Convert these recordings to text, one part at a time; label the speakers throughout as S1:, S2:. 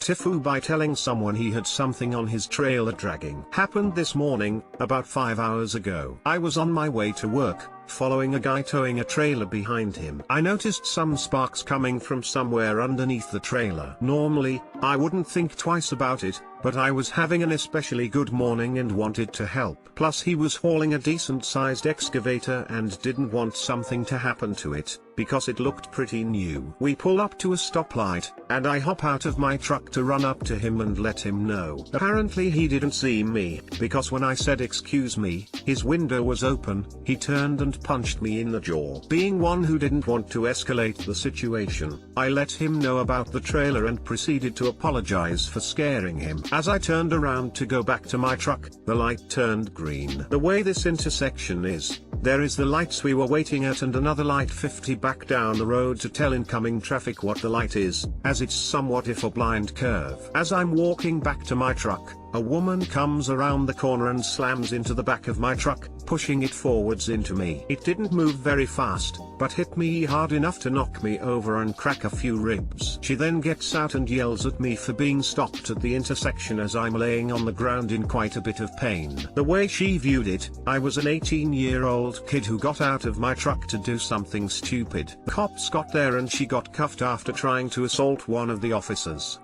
S1: TIFU by telling someone he had something on his trailer dragging. Happened this morning, about 5 hours ago. I was on my way to work, following a guy towing a trailer behind him. I noticed some sparks coming from somewhere underneath the trailer. Normally, I wouldn't think twice about it, but I was having an especially good morning and wanted to help. Plus he was hauling a decent-sized excavator and didn't want something to happen to it, because it looked pretty new. We pull up to a stoplight, and I hop out of my truck to run up to him and let him know. Apparently he didn't see me, because when I said excuse me, his window was open. He turned and punched me in the jaw. Being one who didn't want to escalate the situation, I let him know about the trailer and proceeded to apologize for scaring him. As I turned around to go back to my truck, the light turned green. The way this intersection is, there is the lights we were waiting at and another light 50 back down the road to tell incoming traffic what the light is, as it's somewhat of a blind curve. As I'm walking back to my truck, a woman comes around the corner and slams into the back of my truck, pushing it forwards into me. It didn't move very fast, but hit me hard enough to knock me over and crack a few ribs. She then gets out and yells at me for being stopped at the intersection as I'm laying on the ground in quite a bit of pain. The way she viewed it, I was an 18-year-old kid who got out of my truck to do something stupid. The cops got there and she got cuffed after trying to assault one of the officers.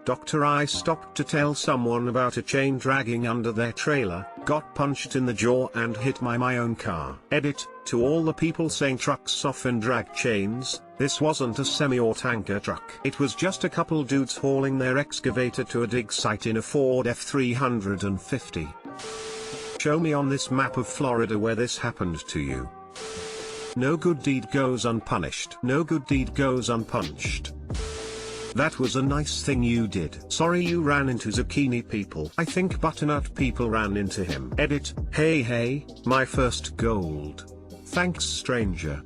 S1: Doctor, I stopped to tell someone about a chain dragging under their trailer, got punched in the jaw and hit my own car. Edit, to all the people saying trucks often drag chains, this wasn't a semi or tanker truck. It was just a couple dudes hauling their excavator to a dig site in a Ford F-350. Show me on this map of Florida where this happened to you. No good deed goes unpunished. No good deed goes unpunished. That was a nice thing you did. Sorry you ran into zucchini people. I think butternut people ran into him. Edit, hey, my first gold. Thanks stranger.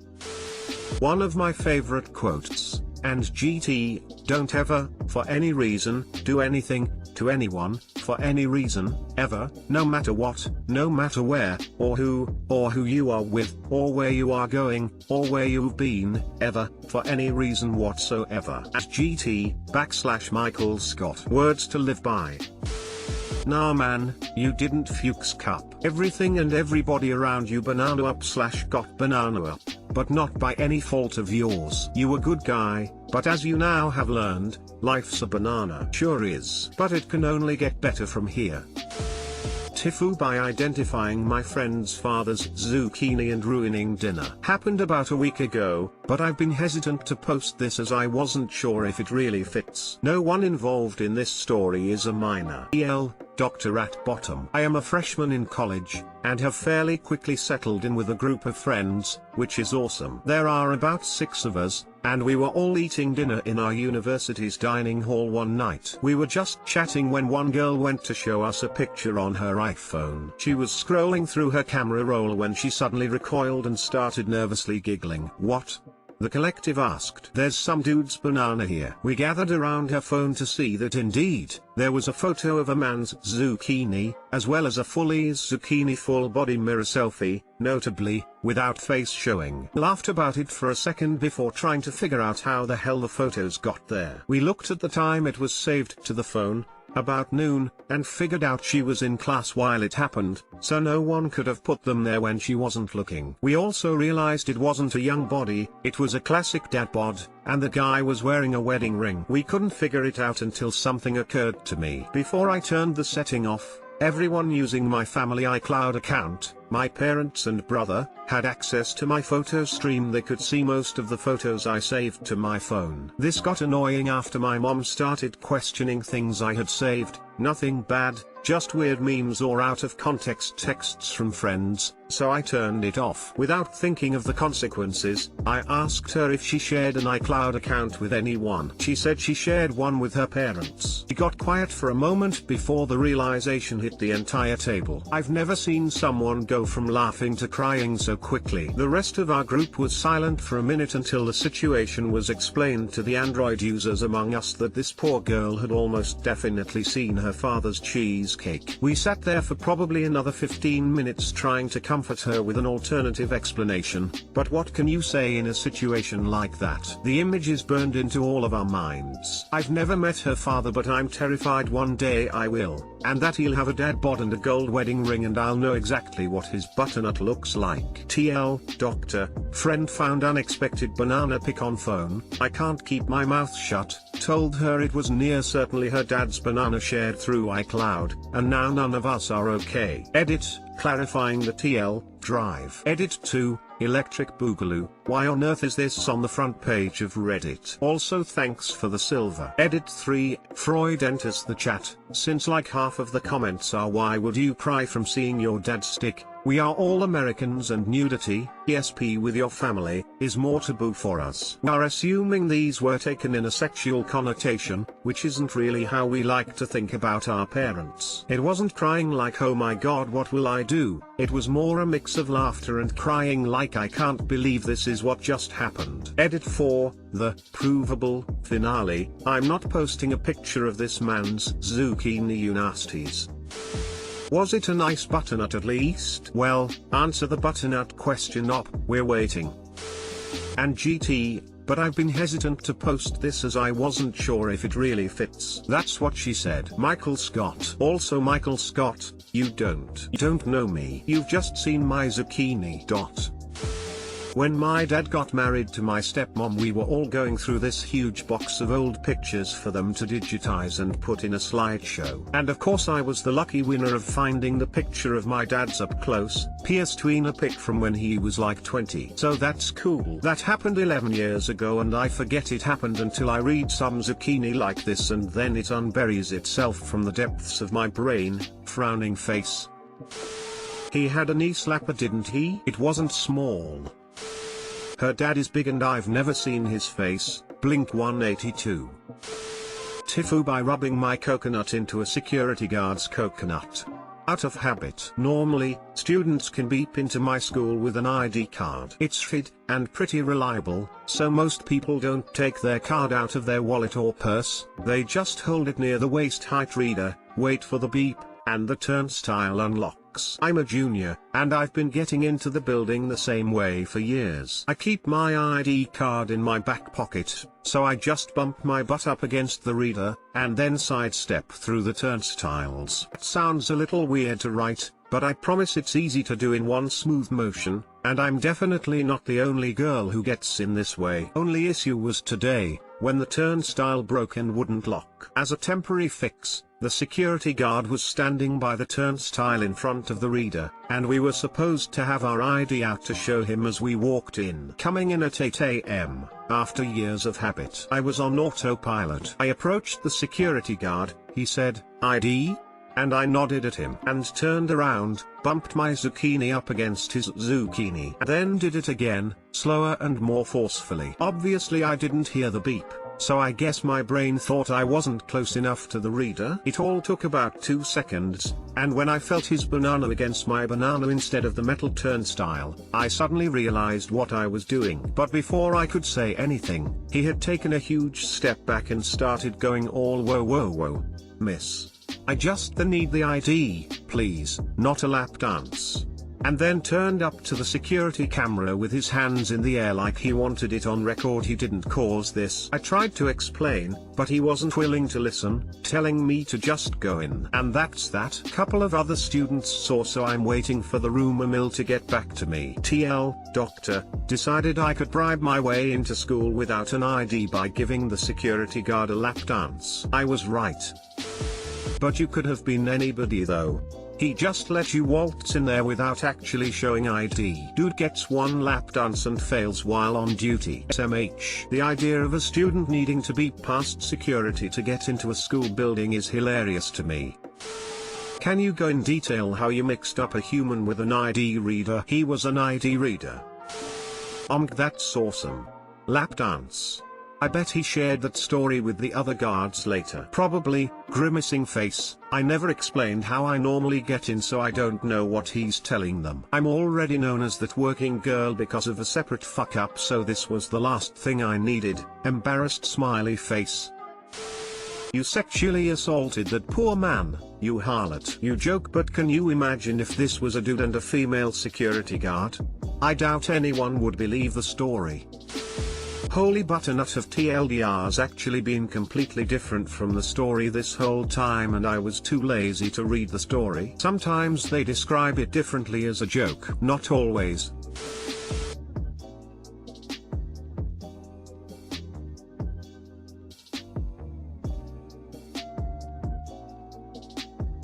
S1: One of my favorite quotes, and GT, don't ever, for any reason, do anything, to anyone, for any reason, ever, no matter what, no matter where, or who you are with, or where you are going, or where you've been, ever, for any reason whatsoever. At GT, /Michael Scott. Words to live by. Nah man, you didn't Fuchs Cup. Everything and everybody around you banana up / got banana up, but not by any fault of yours. You a good guy, but as you now have learned, life's a banana. Sure is. But it can only get better from here. TIFU by identifying my friend's father's zucchini and ruining dinner. Happened about a week ago, but I've been hesitant to post this as I wasn't sure if it really fits. No one involved in this story is a minor. Doctor at bottom. I am a freshman in college, and have fairly quickly settled in with a group of friends, which is awesome. There are about 6 of us, and we were all eating dinner in our university's dining hall one night. We were just chatting when one girl went to show us a picture on her iPhone. She was scrolling through her camera roll when she suddenly recoiled and started nervously giggling. What? The collective asked. There's some dude's banana here. We gathered around her phone to see that indeed, there was a photo of a man's zucchini, as well as a fully zucchini full body mirror selfie, notably, without face showing. Laughed about it for a second before trying to figure out how the hell the photos got there. We looked at the time it was saved to the phone, about noon, and figured out she was in class while it happened, so no one could have put them there when she wasn't looking. We also realized it wasn't a young body, it was a classic dad bod, and the guy was wearing a wedding ring. We couldn't figure it out until something occurred to me. Before I turned the setting off, everyone using my family iCloud account, my parents and brother, had access to my photo stream. They could see most of the photos I saved to my phone. This got annoying after my mom started questioning things I had saved. Nothing bad, just weird memes or out of context texts from friends, so I turned it off. Without thinking of the consequences, I asked her if she shared an iCloud account with anyone. She said she shared one with her parents. She got quiet for a moment before the realization hit the entire table. I've never seen someone go from laughing to crying so quickly. The rest of our group was silent for a minute until the situation was explained to the Android users among us that this poor girl had almost definitely seen her father's cheesecake. We sat there for probably another 15 minutes trying to comfort her with an alternative explanation, but what can you say in a situation like that? The image is burned into all of our minds. I've never met her father, but I'm terrified one day I will, and that he'll have a dad bod and a gold wedding ring and I'll know exactly what his butternut looks like. TL, doctor, friend found unexpected banana pic on phone, I can't keep my mouth shut, told her it was near certainly her dad's banana shared through iCloud, and now none of us are okay. Edit, clarifying the TL, drive. Edit 2, Electric Boogaloo, why on earth is this on the front page of Reddit? Also thanks for the silver. Edit 3, Freud enters the chat, since like half of the comments are why would you cry from seeing your dad stick, we are all Americans and nudity, ESP with your family, is more taboo for us. We are assuming these were taken in a sexual connotation, which isn't really how we like to think about our parents. It wasn't crying like oh my god what will I do, it was more a mix of laughter and crying like I can't believe this is what just happened. Edit 4, the provable finale, I'm not posting a picture of this man's zucchini you nasties. Was it a nice butternut at least? Well, answer the butternut question up, we're waiting. And GT, but I've been hesitant to post this as I wasn't sure if it really fits. That's what she said. Michael Scott. Also Michael Scott, you don't know me. You've just seen my zucchini. When my dad got married to my stepmom, we were all going through this huge box of old pictures for them to digitize and put in a slideshow. And of course I was the lucky winner of finding the picture of my dad's up close, PS tween a pic from when he was like 20. So that's cool. That happened 11 years ago and I forget it happened until I read some zucchini like this and then it unburies itself from the depths of my brain, frowning face. He had a knee slapper, didn't he? It wasn't small. Her dad is big and I've never seen his face, Blink 182. TIFU by rubbing my coconut into a security guard's coconut. Out of habit. Normally, students can beep into my school with an ID card. It's fit and pretty reliable, so most people don't take their card out of their wallet or purse, they just hold it near the waist height reader, wait for the beep, and the turnstile unlocks. I'm a junior, and I've been getting into the building the same way for years. I keep my ID card in my back pocket, so I just bump my butt up against the reader, and then sidestep through the turnstiles. It sounds a little weird to write, but I promise it's easy to do in one smooth motion, and I'm definitely not the only girl who gets in this way. Only issue was today, when the turnstile broke and wouldn't lock. As a temporary fix, the security guard was standing by the turnstile in front of the reader, and we were supposed to have our ID out to show him as we walked in. Coming in at 8 AM, after years of habit, I was on autopilot. I approached the security guard, he said, ID? And I nodded at him and turned around, bumped my zucchini up against his zucchini, then did it again, slower and more forcefully. Obviously I didn't hear the beep, so I guess my brain thought I wasn't close enough to the reader. It all took about 2 seconds, and when I felt his banana against my banana instead of the metal turnstile, I suddenly realized what I was doing. But before I could say anything, he had taken a huge step back and started going all whoa whoa whoa. Miss. I just need the ID, please, not a lap dance. And then turned up to the security camera with his hands in the air like he wanted it on record he didn't cause this. I tried to explain, but he wasn't willing to listen, telling me to just go in. And that's that. Couple of other students saw, so I'm waiting for the rumor mill to get back to me. TL, doctor, decided I could bribe my way into school without an ID by giving the security guard a lap dance. I was right. But you could have been anybody though. He just let you waltz in there without actually showing ID. Dude gets one lap dance and fails while on duty. SMH. The idea of a student needing to beat past security to get into a school building is hilarious to me. Can you go in detail how you mixed up a human with an ID reader? He was an ID reader. That's awesome. Lap dance. I bet he shared that story with the other guards later. Probably, grimacing face. I never explained how I normally get in, so I don't know what he's telling them. I'm already known as that working girl because of a separate fuck up, so this was the last thing I needed. Embarrassed smiley face. You sexually assaulted that poor man, you harlot. You joke, but can you imagine if this was a dude and a female security guard? I doubt anyone would believe the story. Holy butternut, of TLDR's actually been completely different from the story this whole time, and I was too lazy to read the story. Sometimes they describe it differently as a joke. Not always.